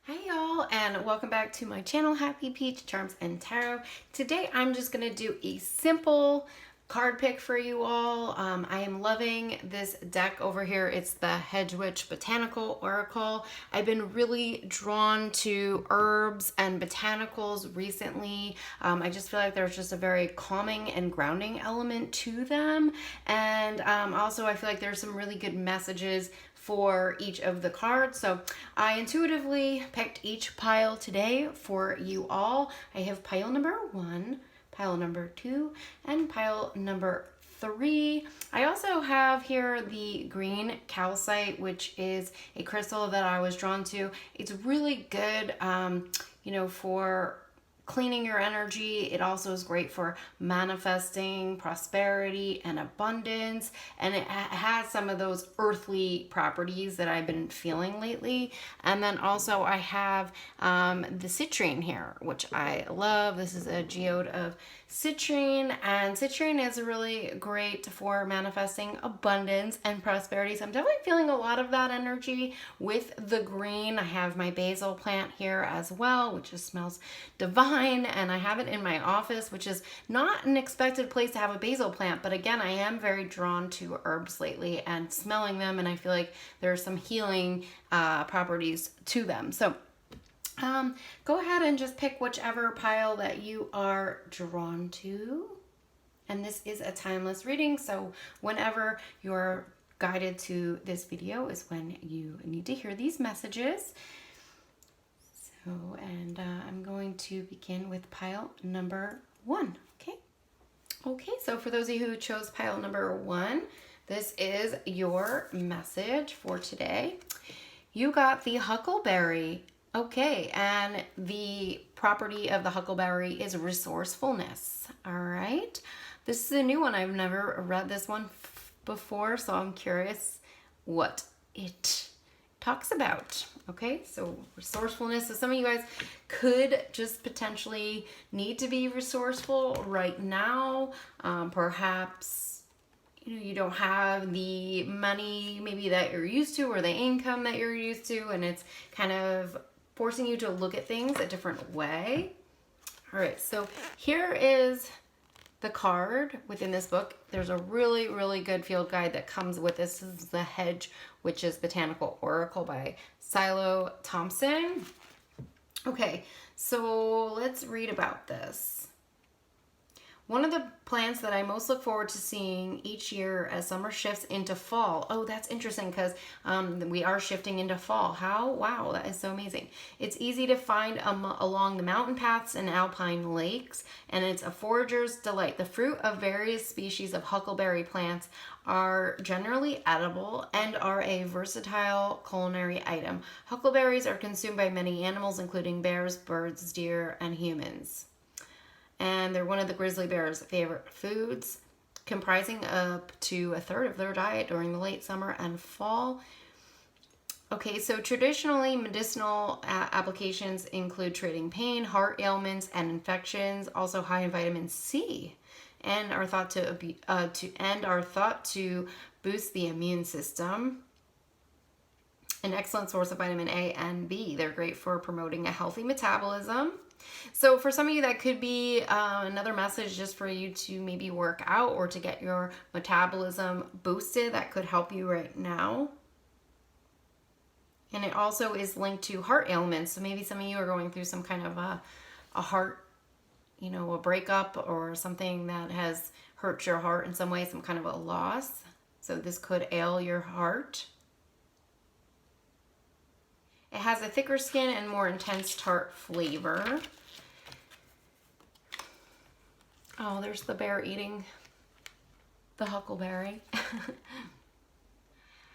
Hey y'all, and welcome back to my channel, Happy Peach Charms and Tarot. Today I'm just gonna do a simple card pick for you all. I am loving this deck over here. It's the Hedge Witch Botanical Oracle. I've been really drawn to herbs and botanicals recently. I just feel like there's just a very calming and grounding element to them. And also I feel like there's some really good messages for each of the cards. So I intuitively picked each pile today for you all. I have pile number 1, pile number 2, and pile number 3. I also have here the green calcite, which is a crystal that I was drawn to. It's really good, for cleaning your energy. It also is great for manifesting prosperity and abundance, and it has some of those earthly properties that I've been feeling lately. And then also I have the citrine here, which I love. This is a geode of citrine, and citrine is really great for manifesting abundance and prosperity. So I'm definitely feeling a lot of that energy with the green. I have my basil plant here as well, which just smells divine, and I have it in my office, which is not an expected place to have a basil plant, but again, I am very drawn to herbs lately and smelling them, and I feel like there are some healing properties to them. So go ahead and just pick whichever pile that you are drawn to. And this is a timeless reading, so whenever you're guided to this video is when you need to hear these messages. So, and I'm going to begin with pile number 1, okay? Okay, so for those of you who chose pile number 1, this is your message for today. You got the huckleberry. Okay, and the property of the huckleberry is resourcefulness. All right, this is a new one. I've never read this one before, so I'm curious what it talks about. Okay, so resourcefulness. So some of you guys could just potentially need to be resourceful right now. Perhaps you don't have the money maybe that you're used to, or the income that you're used to, and it's kind of forcing you to look at things a different way. All right, so here is the card within this book. There's a really, really good field guide that comes with this. This is the Hedge Witch's Botanical Oracle by Silo Thompson. Okay, so let's read about this. One of the plants that I most look forward to seeing each year as summer shifts into fall. Oh, that's interesting because we are shifting into fall. How? Wow, that is so amazing. It's easy to find along the mountain paths and alpine lakes, and it's a forager's delight. The fruit of various species of huckleberry plants are generally edible and are a versatile culinary item. Huckleberries are consumed by many animals, including bears, birds, deer, and humans. And they're one of the grizzly bear's favorite foods, comprising up to a third of their diet during the late summer and fall. Okay, so traditionally medicinal applications include treating pain, heart ailments, and infections, also high in vitamin C, and are thought to boost the immune system. An excellent source of vitamin A and B. They're great for promoting a healthy metabolism. So for some of you, that could be another message just for you to maybe work out or to get your metabolism boosted. That could help you right now. And it also is linked to heart ailments. So maybe some of you are going through some kind of a heart, a breakup or something that has hurt your heart in some way, some kind of a loss. So this could ail your heart. It has a thicker skin and more intense tart flavor. Oh, there's the bear eating the huckleberry.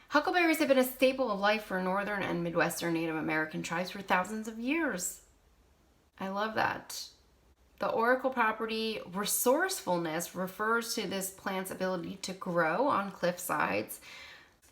Huckleberries have been a staple of life for northern and midwestern Native American tribes for thousands of years. I love that. The oracle property resourcefulness refers to this plant's ability to grow on cliff sides.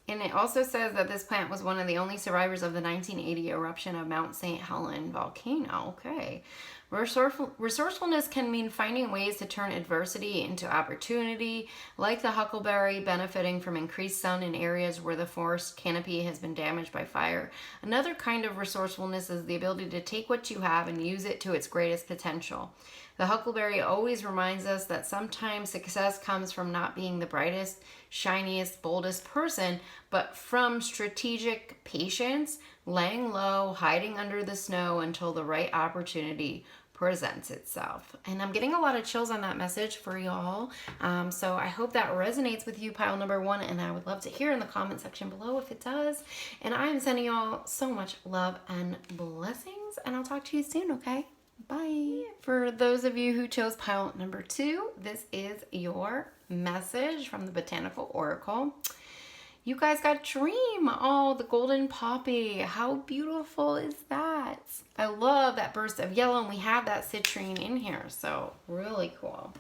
And it also says that this plant was one of the only survivors of the 1980 eruption of Mount St. Helens volcano. Okay. Resourcefulness can mean finding ways to turn adversity into opportunity, like the huckleberry benefiting from increased sun in areas where the forest canopy has been damaged by fire. Another kind of resourcefulness is the ability to take what you have and use it to its greatest potential. The huckleberry always reminds us that sometimes success comes from not being the brightest, shiniest, boldest person, but from strategic patience, laying low, hiding under the snow until the right opportunity presents itself. And I'm getting a lot of chills on that message for y'all. So I hope that resonates with you, pile number 1, and I would love to hear in the comment section below if it does. And I am sending y'all so much love and blessings, and I'll talk to you soon, okay? Bye. For those of you who chose pile number 2, this is your message from the Botanical Oracle. You guys got Dream. Oh, the golden poppy. How beautiful is that? I love that burst of yellow, and we have that citrine in here, so really cool.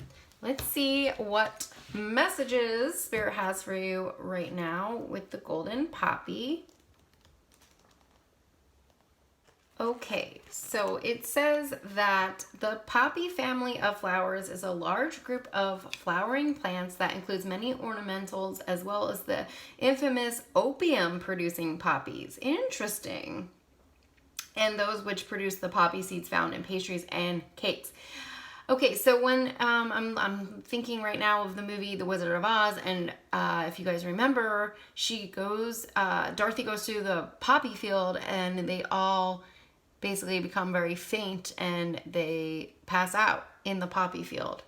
Let's see what messages Spirit has for you right now with the golden poppy. Okay, so it says that the poppy family of flowers is a large group of flowering plants that includes many ornamentals as well as the infamous opium-producing poppies. Interesting. And those which produce the poppy seeds found in pastries and cakes. Okay, so when I'm thinking right now of the movie The Wizard of Oz, and if you guys remember, Dorothy goes to the poppy field, and they all basically become very faint and they pass out in the poppy field.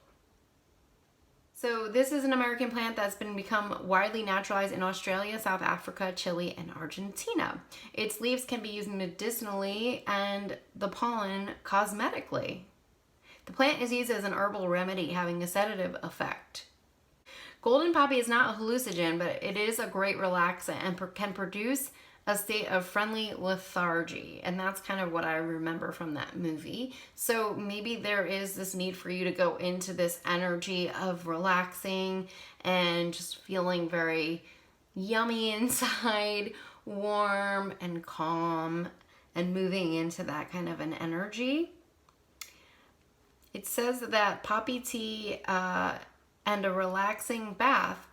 So this is an American plant that's become widely naturalized in Australia, South Africa, Chile, and Argentina. Its leaves can be used medicinally and the pollen cosmetically. The plant is used as an herbal remedy, having a sedative effect. Golden poppy is not a hallucinogen, but it is a great relaxant and can produce a state of friendly lethargy. And that's kind of what I remember from that movie. So maybe there is this need for you to go into this energy of relaxing and just feeling very yummy inside, warm and calm, and moving into that kind of an energy. It says that poppy tea and a relaxing bath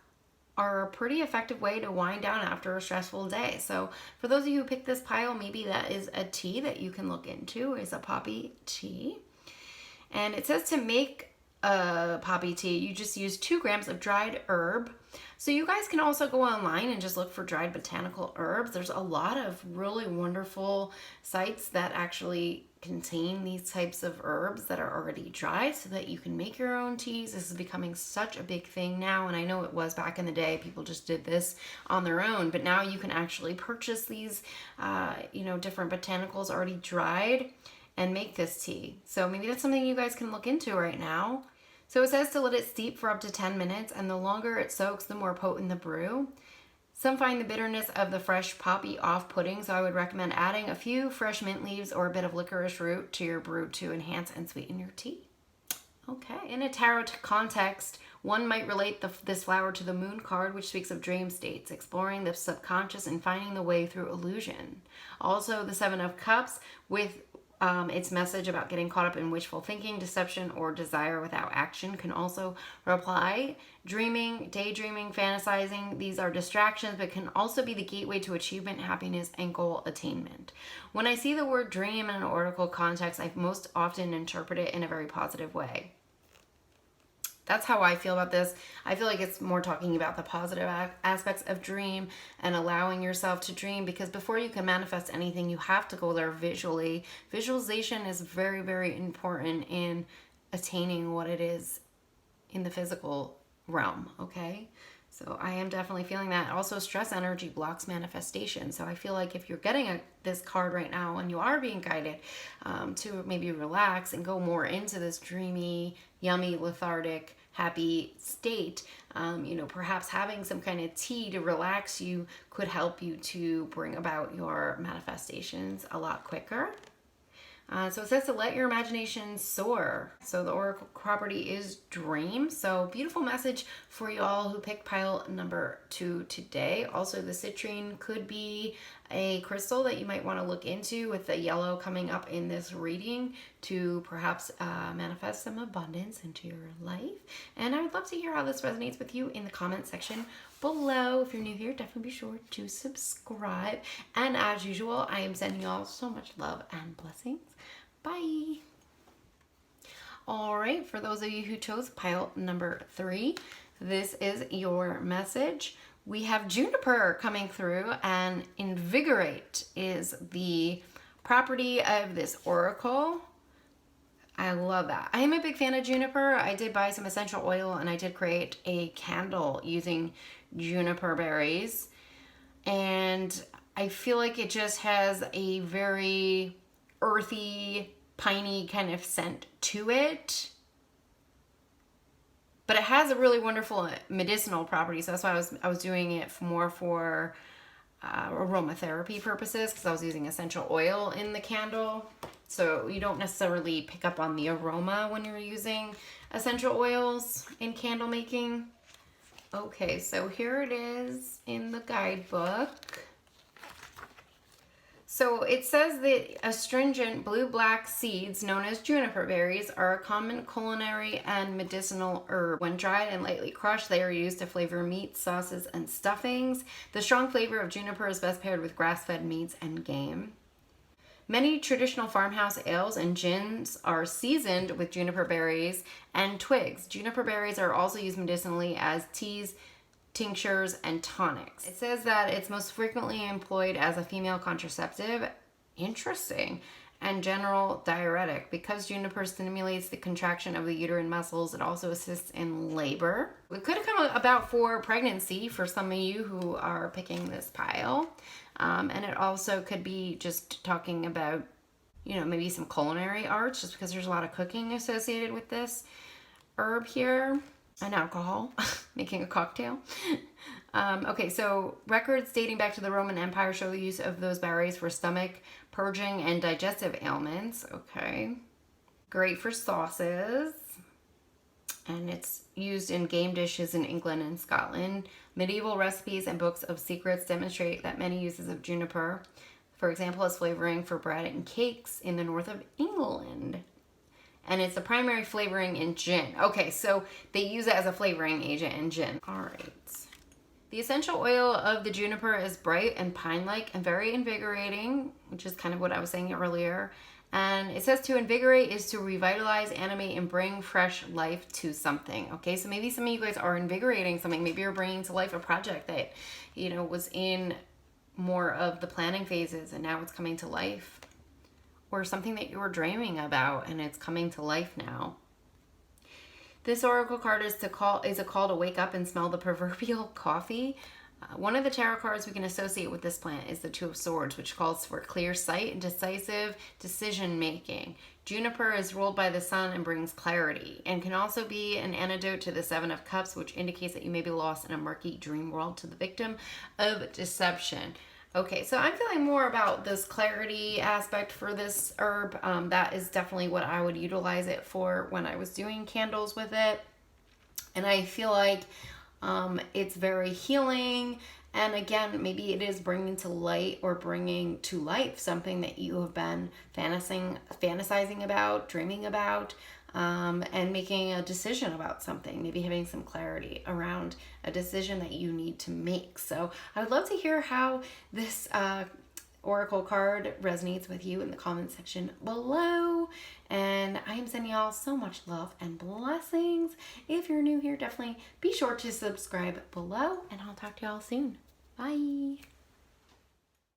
are a pretty effective way to wind down after a stressful day. So for those of you who picked this pile, maybe that is a tea that you can look into, is a poppy tea. And it says to make a poppy tea, you just use 2 grams of dried herb. So you guys can also go online and just look for dried botanical herbs. There's a lot of really wonderful sites that actually contain these types of herbs that are already dried so that you can make your own teas. This is becoming such a big thing now, and I know it was back in the day. People just did this on their own, but now you can actually purchase these, different botanicals already dried and make this tea. So maybe that's something you guys can look into right now. So it says to let it steep for up to 10 minutes, and the longer it soaks, the more potent the brew. Some find the bitterness of the fresh poppy off-putting, so I would recommend adding a few fresh mint leaves or a bit of licorice root to your brew to enhance and sweeten your tea. Okay, in a tarot context, one might relate this flower to the moon card, which speaks of dream states, exploring the subconscious and finding the way through illusion. Also, the 7 of Cups with its message about getting caught up in wishful thinking, deception, or desire without action can also reply. Dreaming, daydreaming, fantasizing, these are distractions, but can also be the gateway to achievement, happiness, and goal attainment. When I see the word dream in an oracle context, I most often interpret it in a very positive way. That's how I feel about this. I feel like it's more talking about the positive aspects of dream and allowing yourself to dream, because before you can manifest anything, you have to go there visually. Visualization is very, very important in attaining what it is in the physical realm, okay? So I am definitely feeling that. Also, stress energy blocks manifestation. So I feel like if you're getting this card right now and you are being guided to maybe relax and go more into this dreamy, yummy, lethargic, happy state, perhaps having some kind of tea to relax you could help you to bring about your manifestations a lot quicker. So it says to let your imagination soar. So the oracle property is dream. So beautiful message for you all who picked pile number 2 today. Also, the citrine could be a crystal that you might want to look into with the yellow coming up in this reading to perhaps manifest some abundance into your life. And I would love to hear how this resonates with you in the comment section below. If you're new here, definitely be sure to subscribe. And as usual, I am sending you all so much love and blessings. Bye. All right, for those of you who chose pile number 3, this is your message. We have Juniper coming through, and invigorate is the property of this oracle. I love that. I am a big fan of Juniper. I did buy some essential oil and I did create a candle using juniper berries. And I feel like it just has a very earthy, piney kind of scent to it, but it has a really wonderful medicinal property. So that's why I was doing it more for aromatherapy purposes, because I was using essential oil in the candle. So you don't necessarily pick up on the aroma when you're using essential oils in candle making. Okay, so here it is in the guidebook. So it says that astringent blue-black seeds known as juniper berries are a common culinary and medicinal herb. When dried and lightly crushed, they are used to flavor meats, sauces, and stuffings. The strong flavor of juniper is best paired with grass-fed meats and game. Many traditional farmhouse ales and gins are seasoned with juniper berries and twigs. Juniper berries are also used medicinally as teas, tinctures, and tonics. It says that it's most frequently employed as a female contraceptive, interesting, and general diuretic. Because juniper stimulates the contraction of the uterine muscles, it also assists in labor. It could have come about for pregnancy for some of you who are picking this pile. And it also could be just talking about, maybe some culinary arts, just because there's a lot of cooking associated with this herb here. And alcohol, making a cocktail. Okay, so records dating back to the Roman Empire show the use of those berries for stomach purging and digestive ailments. Okay, great for sauces. And it's used in game dishes in England and Scotland. Medieval recipes and books of secrets demonstrate that many uses of juniper, for example, as flavoring for bread and cakes in the north of England. And it's a primary flavoring in gin. Okay, so they use it as a flavoring agent in gin. All right. The essential oil of the juniper is bright and pine-like and very invigorating, which is kind of what I was saying earlier. And it says to invigorate is to revitalize, animate, and bring fresh life to something. Okay, so maybe some of you guys are invigorating something. Maybe you're bringing to life a project that, was in more of the planning phases and now it's coming to life. Or something that you were dreaming about and it's coming to life now. This oracle card is a call to wake up and smell the proverbial coffee. One of the tarot cards we can associate with this plant is the Two of Swords, which calls for clear sight and decisive decision making. Juniper is ruled by the sun and brings clarity, and can also be an antidote to the Seven of Cups, which indicates that you may be lost in a murky dream world to the victim of deception. Okay, so I'm feeling more about this clarity aspect for this herb. That is definitely what I would utilize it for when I was doing candles with it. And I feel like it's very healing. And again, maybe it is bringing to light or bringing to life something that you have been fantasizing about, dreaming about, and making a decision about something, maybe having some clarity around a decision that you need to make. So I would love to hear how this oracle card resonates with you in the comment section below. And I am sending y'all so much love and blessings. If you're new here, definitely be sure to subscribe below, and I'll talk to y'all soon. Bye.